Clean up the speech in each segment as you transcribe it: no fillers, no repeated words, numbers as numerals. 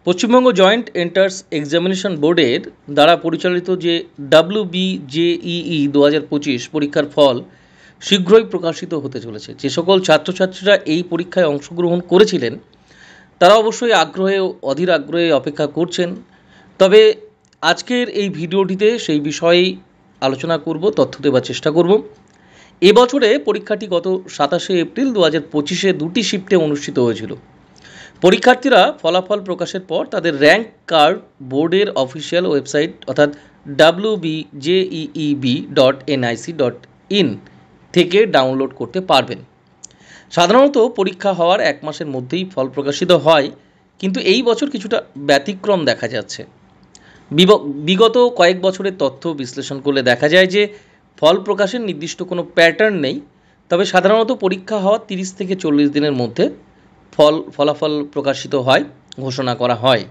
Paschimbanga joint entrance examination বোর্ডের দ্বারা পরিচালিত যে WBJEE 2025 পরীক্ষার ফল শীঘ্রই প্রকাশিত হতে চলেছে। যে সকল ছাত্রছাত্রীরা এই পরীক্ষায় অংশগ্রহণ করেছিলেন তারা অবশ্যই আগ্রহে অধীর আগ্রহে অপেক্ষা করছেন। তবে আজকের এই ভিডিওটিতে সেই বিষয়েই আলোচনা করব, তথ্য দেওয়ার চেষ্টা করব। এবছরে পরীক্ষাটি গত 27শে এপ্রিল 2025-এ দুটি শিফটে অনুষ্ঠিত হয়েছিল। পরীক্ষার্থীরা ফলাফল প্রকাশের পর তাদের র্যাঙ্ক কার্ড বোর্ডের অফিসিয়াল ওয়েবসাইট অর্থাৎ wbjeeb.nic.in থেকে ডাউনলোড করতে পারবেন। সাধারণত পরীক্ষা হওয়ার এক মাসের মধ্যেই ফল প্রকাশিত হয়, কিন্তু এই বছর কিছুটা ব্যতিক্রম দেখা যাচ্ছে। বিগত কয়েক বছরের তথ্য বিশ্লেষণ করলে দেখা যায় যে ফল প্রকাশের নির্দিষ্ট কোনো প্যাটার্ন নেই। তবে সাধারণত পরীক্ষা হওয়ার 30 থেকে 40 দিনের মধ্যে ফলাফল প্রকাশিত হয়, ঘোষণা করা হয়।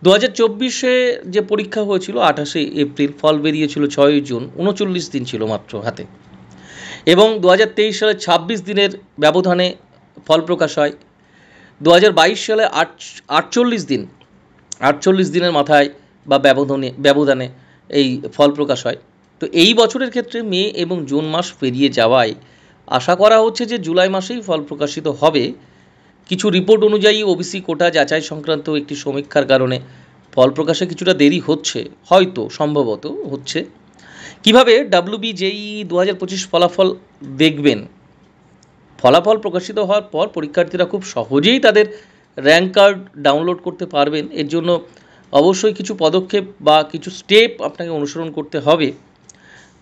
2024-এ যে পরীক্ষা হয়েছিল 28শে এপ্রিল, ফল বেরিয়েছিল 6ই জুন, 39 দিন ছিল মাত্র হাতে। এবং 2023 সালে 26 দিনের ব্যবধানে ফল প্রকাশ হয়। 2022 সালে 48 দিনের মাথায় বা ব্যবধানে এই ফল প্রকাশ হয়। তো এই বছরের ক্ষেত্রে মে এবং জুন মাস পেরিয়ে যাওয়ায় আশা করা হচ্ছে যে জুলাই মাসেই ফল প্রকাশিত হবে। কিছু রিপোর্ট অনুযায়ী ওবিসি কোটা যাচাই সংক্রান্ত একটি সমীক্ষার কারণে ফল প্রকাশে কিছুটা দেরি হচ্ছে, হয়তো সম্ভবত হচ্ছে। কিভাবে WBJEE 2025 ফলাফল দেখবেন? ফলাফল প্রকাশিত হওয়ার পর পরীক্ষার্থীরা খুব সহজেই তাদের র্যাঙ্ক কার্ড ডাউনলোড করতে পারবেন। এর জন্য অবশ্যই কিছু পদক্ষেপ বা কিছু স্টেপ আপনাকে অনুসরণ করতে হবে।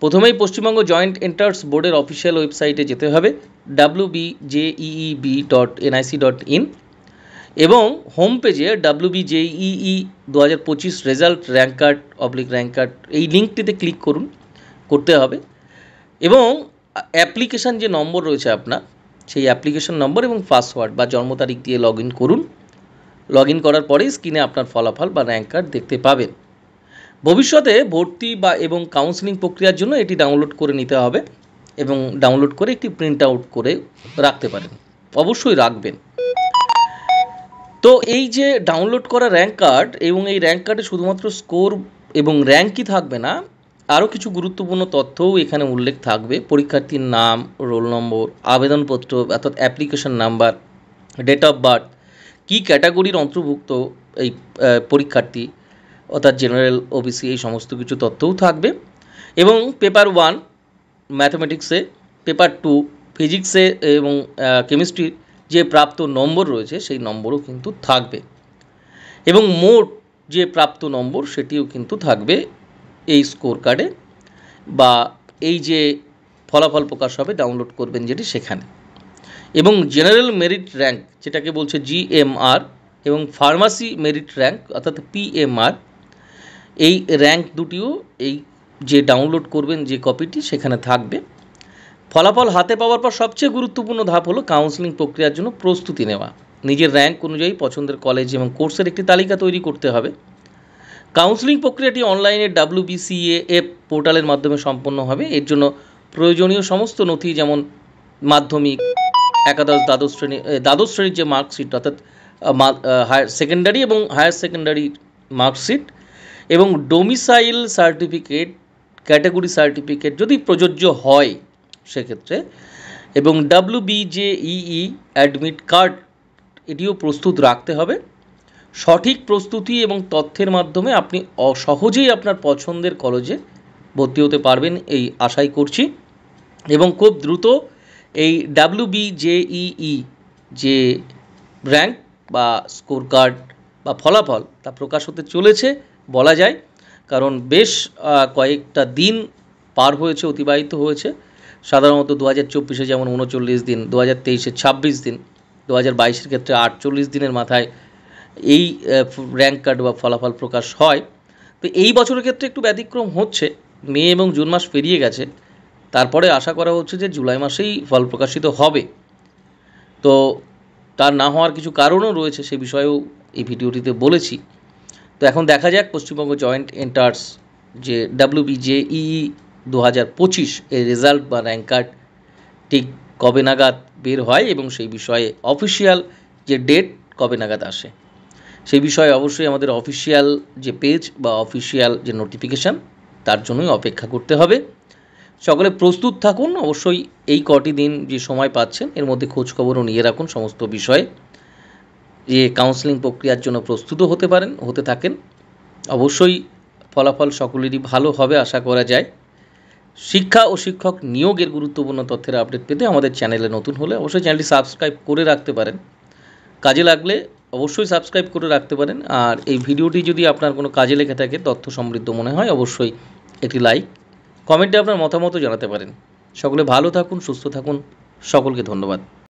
প্রথমেই পশ্চিমবঙ্গ জয়েন্ট এন্ট্রান্স বোর্ডের অফিসিয়াল ওয়েবসাইটে যেতে হবে wbjeeb.nic.in এবং হোম পেজে WBJEE 2025 রেজাল্ট র্যাঙ্ক কার্ড এই লিঙ্কটিতে ক্লিক করতে হবে এবং অ্যাপ্লিকেশান যে নম্বর রয়েছে আপনার, সেই অ্যাপ্লিকেশান নম্বর এবং পাসওয়ার্ড বা জন্ম তারিখ দিয়ে লগ ইন করার পরেই স্ক্রিনে আপনার ফলাফল বা র্যাঙ্ক কার্ড দেখতে পাবেন। ভবিষ্যতে ভর্তি এবং কাউন্সেলিং প্রক্রিয়ার জন্য এটি ডাউনলোড করে নিতে হবে এবং ডাউনলোড করে একটি প্রিন্ট আউট করে রাখতে পারেন, অবশ্যই রাখবেন। তো এই যে ডাউনলোড করা র্যাঙ্ক কার্ড এবং এই র্যাঙ্ক কার্ডে শুধুমাত্র স্কোর এবং র্যাঙ্কই থাকবে না, আরও কিছু গুরুত্বপূর্ণ তথ্যও এখানে উল্লেখ থাকবে। পরীক্ষার্থীর নাম, রোল নম্বর, আবেদনপত্র অর্থাৎ application number, date of birth, কী ক্যাটাগরির অন্তর্ভুক্ত এই পরীক্ষার্থী অর্থাৎ জেনারেল, ওবিসি, এই সমস্ত কিছু তথ্যও থাকবে। এবং পেপার 1 ম্যাথমেটিক্সে, পেপার 2 ফিজিক্সে এবং কেমিস্ট্রির যে প্রাপ্ত নম্বর রয়েছে সেই নম্বরও কিন্তু থাকবে এবং মোট যে প্রাপ্ত নম্বর সেটিও কিন্তু থাকবে এই স্কোর কার্ডে বা এই যে ফলাফল প্রকাশ হবে ডাউনলোড করবেন যেটি সেখানে। এবং জেনারেল মেরিট র্যাঙ্ক যেটাকে বলছে GMR এবং ফার্মাসি মেরিট র্যাঙ্ক অর্থাৎ PMR, এই র্যাঙ্ক দুটিও এই যে ডাউনলোড করবেন যে কপিটি সেখানে থাকবে। ফলাফল হাতে পাওয়ার পর সবচেয়ে গুরুত্বপূর্ণ ধাপ হলো কাউন্সেলিং প্রক্রিয়ার জন্য প্রস্তুতি নেওয়া। নিজের র্যাঙ্ক অনুযায়ী পছন্দের কলেজ এবং কোর্সের একটি তালিকা তৈরি করতে হবে। কাউন্সেলিং প্রক্রিয়াটি অনলাইনে WBCAF পোর্টালের মাধ্যমে সম্পন্ন হবে। এর জন্য প্রয়োজনীয় সমস্ত নথি যেমন মাধ্যমিক, একাদশ, দ্বাদশ শ্রেণীর যে মার্কশিট অর্থাৎ হায়ার সেকেন্ডারি এবং হায়ার সেকেন্ডারি মার্কশিট এবং ডোমিসাইল সার্টিফিকেট, ক্যাটাগরি সার্টিফিকেট যদি প্রযোজ্য হয় সেক্ষেত্রে, এবং WBJEE অ্যাডমিট কার্ড এটিও প্রস্তুত রাখতে হবে। সঠিক প্রস্তুতি এবং তথ্যের মাধ্যমে আপনি সহজেই আপনার পছন্দের কলেজে ভর্তি হতে পারবেন এই আশাই করছি। এবং খুব দ্রুত এই WBJEE যে র্যাঙ্ক বা স্কোর কার্ড বা ফলাফল তা প্রকাশ হতে চলেছে বলা যায়, কারণ বেশ কয়েকটা দিন পার হয়েছে, অতিবাহিত হয়েছে। সাধারণত 2024-এ যেমন 39 দিন, 2023-এ 26 দিন, 2022-এর ক্ষেত্রে 48 দিনের মাথায় এই র্যাঙ্ক কার্ড বা ফলাফল প্রকাশ হয়। তো এই বছরের ক্ষেত্রে একটু ব্যতিক্রম হচ্ছে, মে এবং জুন মাস পেরিয়ে গেছে, তারপরে আশা করা হচ্ছে যে জুলাই মাসেই ফল প্রকাশিত হবে। তো তার না হওয়ার কিছু কারণও রয়েছে, সে বিষয়েও এই ভিডিওটিতে বলেছি। তো এখন দেখা যাক পশ্চিমবঙ্গ জয়েন্ট এন্ট্রান্স যে WBJEE 2025 এর রেজাল্ট বা র্যাঙ্ক কার্ড ঠিক কবে নাগাদ বের হয় এবং সেই বিষয়ে অফিসিয়াল যে ডেট কবে নাগাদ আসে। সেই বিষয়ে অবশ্যই আমাদের অফিসিয়াল যে পেজ বা অফিসিয়াল যে নোটিফিকেশান তার জন্যই অপেক্ষা করতে হবে। সকলে প্রস্তুত থাকুন। অবশ্যই এই কটি দিন যে সময় পাচ্ছেন এর মধ্যে খোঁজখবরও নিয়ে রাখুন সমস্ত বিষয়ে, যে কাউন্সেলিং প্রক্রিয়ার জন্য প্রস্তুতও হতে থাকেন। অবশ্যই ফলাফল সকলেরই ভালো হবে আশা করা যায়। শিক্ষা ও শিক্ষক নিয়োগের গুরুত্বপূর্ণ তথ্যের আপডেট পেতে আমাদের চ্যানেলে নতুন হলে অবশ্যই চ্যানেলটি সাবস্ক্রাইব করে রাখতে পারেন। কাজে লাগলে অবশ্যই সাবস্ক্রাইব করে রাখতে পারেন। আর এই ভিডিওটি যদি আপনার কোনো কাজে লেগে থাকে, তথ্য সমৃদ্ধ মনে হয়, অবশ্যই একটি লাইক, কমেন্টে আপনার মতামতও জানাতে পারেন। সকলে ভালো থাকুন, সুস্থ থাকুন, সকলকে ধন্যবাদ।